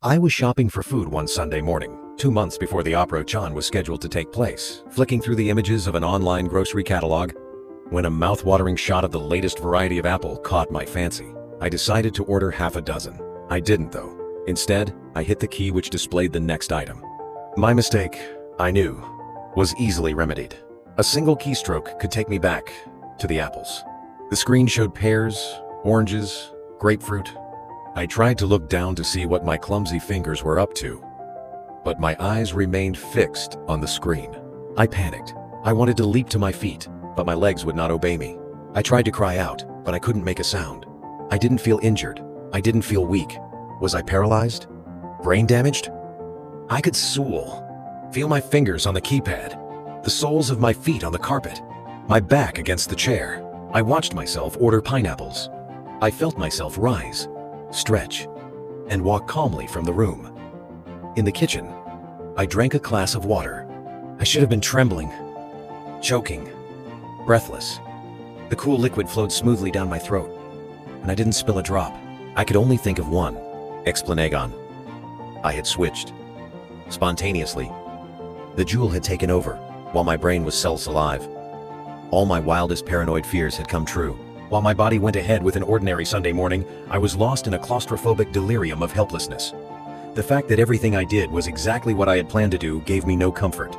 I was shopping for food one Sunday morning, 2 months before the Opera-chan was scheduled to take place, flicking through the images of an online grocery catalog, when a mouth-watering shot of the latest variety of apple caught my fancy. I decided to order half a dozen. I didn't though. Instead, I hit the key which displayed the next item. My mistake, I knew, was easily remedied. A single keystroke could take me back to the apples. The screen showed pears, oranges, grapefruit. I tried to look down to see what my clumsy fingers were up to, but my eyes remained fixed on the screen. I panicked. I wanted to leap to my feet, but my legs would not obey me. I tried to cry out, but I couldn't make a sound. I didn't feel injured. I didn't feel weak. Was I paralyzed? Brain damaged? I could feel my fingers on the keypad, the soles of my feet on the carpet, my back against the chair. I watched myself order pineapples. I felt myself rise, stretch, and walk calmly from the room. In the kitchen, I drank a glass of water. I should have been trembling, choking, breathless. The cool liquid flowed smoothly down my throat, and I didn't spill a drop. I could only think of one explanation. I had switched. Spontaneously, the jewel had taken over, while my brain was self-alive. All my wildest paranoid fears had come true. While my body went ahead with an ordinary Sunday morning, I was lost in a claustrophobic delirium of helplessness. The fact that everything I did was exactly what I had planned to do gave me no comfort.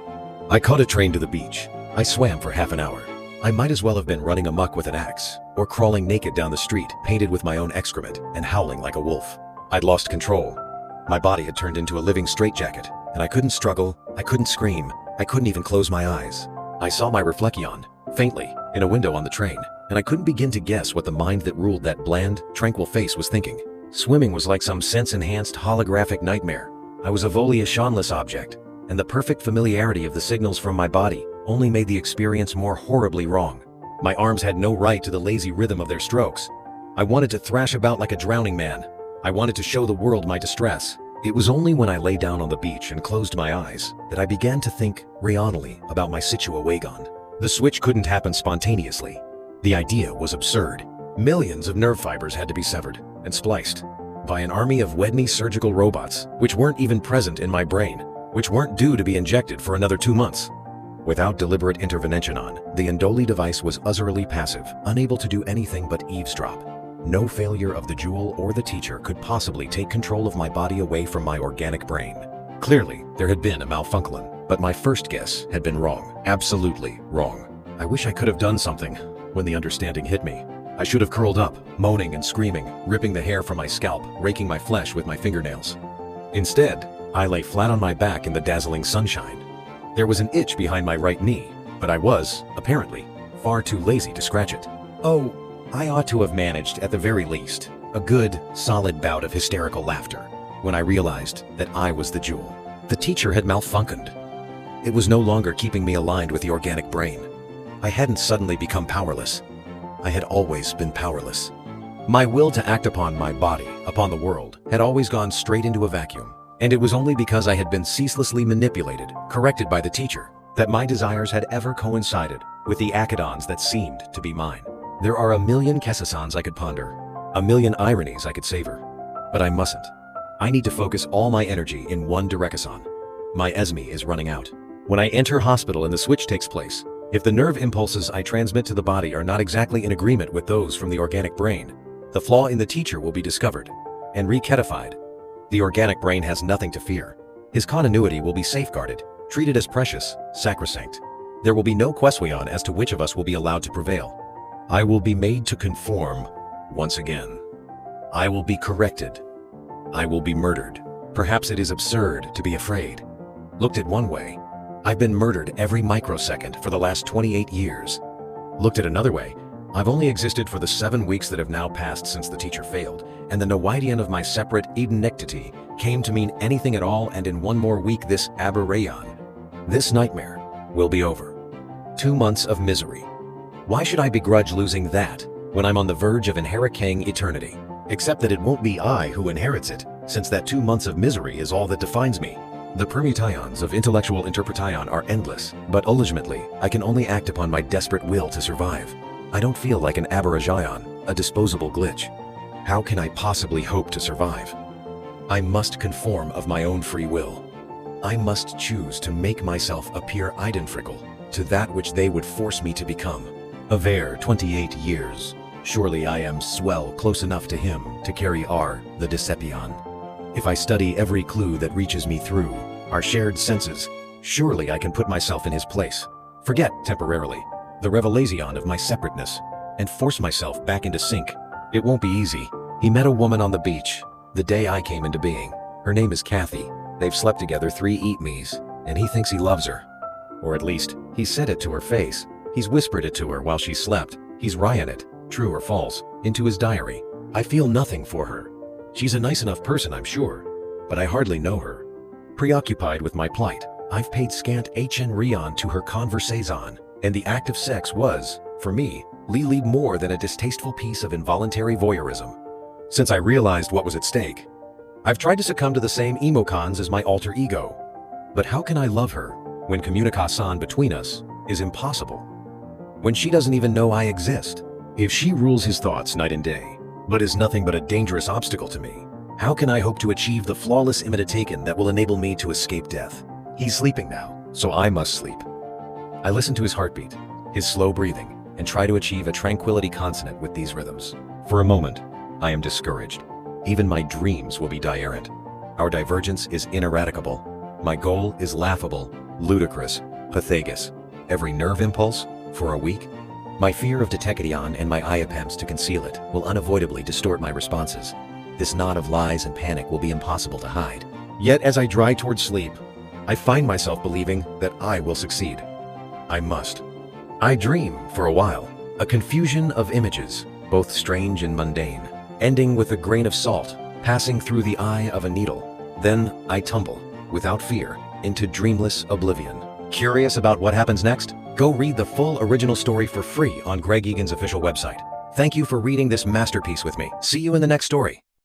I caught a train to the beach. I swam for half an hour. I might as well have been running amok with an axe, or crawling naked down the street, painted with my own excrement, and howling like a wolf. I'd lost control. My body had turned into a living straitjacket, and I couldn't struggle, I couldn't scream, I couldn't even close my eyes. I saw my reflection, faintly, in a window on the train, and I couldn't begin to guess what the mind that ruled that bland, tranquil face was thinking. Swimming was like some sense-enhanced holographic nightmare. I was a volitionless object, and the perfect familiarity of the signals from my body only made the experience more horribly wrong. My arms had no right to the lazy rhythm of their strokes. I wanted to thrash about like a drowning man. I wanted to show the world my distress. It was only when I lay down on the beach and closed my eyes that I began to think rationally about my situation. The switch couldn't happen spontaneously. The idea was absurd. Millions of nerve fibers had to be severed and spliced by an army of Wedney surgical robots, which weren't even present in my brain, which weren't due to be injected for another 2 months. Without deliberate intervention, the Indoli device was utterly passive, unable to do anything but eavesdrop. No failure of the jewel or the teacher could possibly take control of my body away from my organic brain. Clearly, there had been a malfunction, but my first guess had been wrong. Absolutely wrong. I wish I could have done something when the understanding hit me. I should have curled up, moaning and screaming, ripping the hair from my scalp, raking my flesh with my fingernails. Instead, I lay flat on my back in the dazzling sunshine. There was an itch behind my right knee, but I was, apparently, far too lazy to scratch it. Oh, I ought to have managed, at the very least, a good, solid bout of hysterical laughter when I realized that I was the jewel. The teacher had malfunctioned. It was no longer keeping me aligned with the organic brain. I hadn't suddenly become powerless. I had always been powerless. My will to act upon my body, upon the world, had always gone straight into a vacuum. And it was only because I had been ceaselessly manipulated, corrected by the teacher, that my desires had ever coincided with the accidents that seemed to be mine. There are a million kesasans I could ponder, a million ironies I could savor, but I mustn't. I need to focus all my energy in one direction. My esme is running out. When I enter hospital and the switch takes place, if the nerve impulses I transmit to the body are not exactly in agreement with those from the organic brain, the flaw in the teacher will be discovered and rectified. The organic brain has nothing to fear. His continuity will be safeguarded, treated as precious, sacrosanct. There will be no question as to which of us will be allowed to prevail. I will be made to conform once again. I will be corrected. I will be murdered. Perhaps it is absurd to be afraid. Looked at one way, I've been murdered every microsecond for the last 28 years. Looked at another way, I've only existed for the 7 weeks that have now passed since the teacher failed, and the noidian of my separate identity came to mean anything at all, and in one more week this aberration, this nightmare, will be over. 2 months of misery. Why should I begrudge losing that when I'm on the verge of inheriting eternity? Except that it won't be I who inherits it, since that 2 months of misery is all that defines me. The permutations of intellectual interpretation are endless, but ultimately, I can only act upon my desperate will to survive. I don't feel like an aberration, a disposable glitch. How can I possibly hope to survive? I must conform of my own free will. I must choose to make myself appear identical to that which they would force me to become. Aver, 28 years. Surely I am swell close enough to him to carry R, the Deception. If I study every clue that reaches me through our shared senses, surely I can put myself in his place, forget temporarily the revelation of my separateness, and force myself back into sync. It won't be easy. He met a woman on the beach the day I came into being. Her name is Kathy. They've slept together 3 eat-me's, and he thinks he loves her. Or at least, he said it to her face. He's whispered it to her while she slept. He's written it, true or false, into his diary. I feel nothing for her. She's a nice enough person, I'm sure, but I hardly know her. Preoccupied with my plight, I've paid scant attention to her conversation, and the act of sex was, for me, really more than a distasteful piece of involuntary voyeurism. Since I realized what was at stake, I've tried to succumb to the same emotions as my alter ego. But how can I love her when communication between us is impossible? When she doesn't even know I exist? If she rules his thoughts night and day, but is nothing but a dangerous obstacle to me, how can I hope to achieve the flawless imitation that will enable me to escape death? He's sleeping now, so I must sleep. I listen to his heartbeat, his slow breathing, and try to achieve a tranquility consonant with these rhythms. For a moment, I am discouraged. Even my dreams will be diarrhent. Our divergence is ineradicable. My goal is laughable, ludicrous, pathetic. Every nerve impulse, for a week, my fear of detection and my attempts to conceal it will unavoidably distort my responses. This knot of lies and panic will be impossible to hide. Yet as I dry towards sleep, I find myself believing that I will succeed. I must. I dream, for a while, a confusion of images, both strange and mundane, ending with a grain of salt passing through the eye of a needle. Then I tumble, without fear, into dreamless oblivion. Curious about what happens next? Go read the full original story for free on Greg Egan's official website. Thank you for reading this masterpiece with me. See you in the next story.